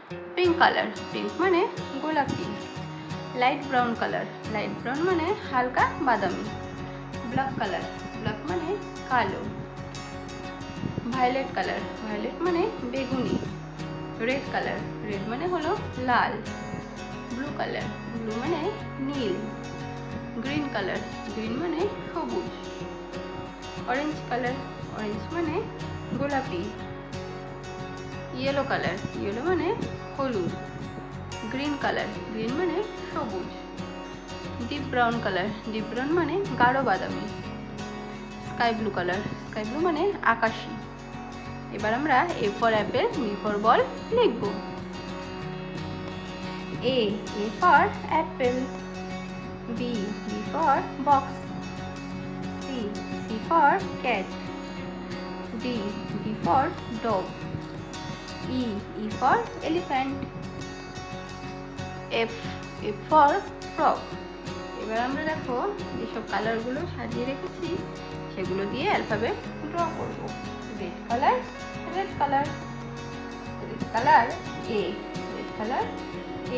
Pink colour, pink মানে গোলাপি। Light brown colour, light brown মানে হালকা বাদামি। ব্ল্যাক কালার, ব্ল্যাক মানে কালো। ভায়োলেট কালার, ভায়োলেট মানে বেগুনি। রেড কালার, রেড মানে হলো লাল। ব্লু কালার, ব্লু মানে নীল। গ্রিন কালার, গ্রিন মানে সবুজ। অরেঞ্জ কালার, অরেঞ্জ মানে গোলাপি। ইয়েলো কালার, ইয়েলো মানে হলুদ। গ্রিন কালার, গ্রিন মানে সবুজ। Deep brown colour, deep brown মানে গাঢ় বাদামি। Sky blue colour, sky blue মানে আকাশি। এবার আমরা A for apple, B for ball লিখব। A for apple. B for box. C for cat. D for dog. E for elephant. F for frog. এবার আমরা দেখো যেসব কালারগুলো সাজিয়ে রেখেছি সেগুলো দিয়ে অ্যালফাবেট ড্র করব। Red colour, red colour, red colour A, red colour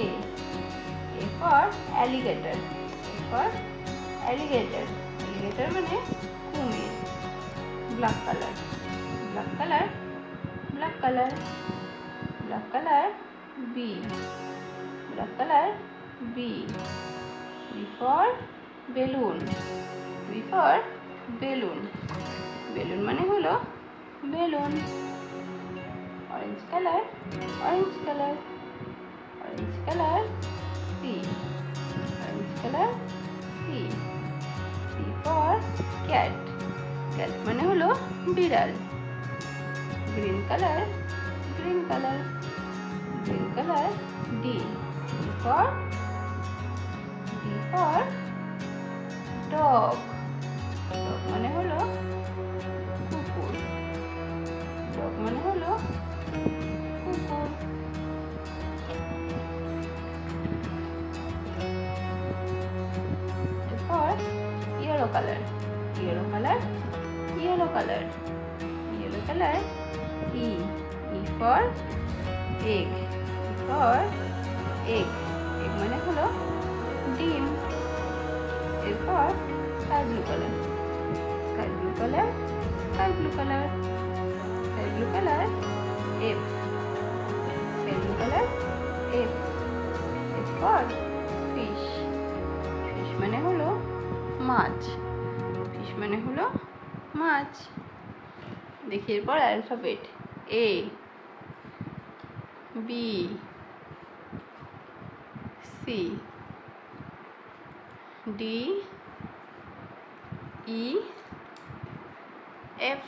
A for alligator, A for alligator, alligator মানে কুমির। Black colour, black colour, black colour, black colour B, black colour B. B for balloon, B for balloon, balloon মানে হলো balloon. Orange colour, orange colour, orange colour C, orange colour C. C for cat, cat মানে হলো বিড়াল। Green colour, green colour, green colour D. D for dog, dog মানে হলো কুকুর, dog মানে হলো কুকুর। এরপর yellow colour, yellow colour, yellow colour, yellow colour E for egg, for egg, egg মানে হলো ডিম। এরপর sky blue colour, sky blue colour, sky blue colour, sky blue colour F, sky blue colour F. এরপর fish, fish মানে হলো মাছ, fish মানে হলো মাছ। দেখি এরপর alphabet A, B, C, D, E, F.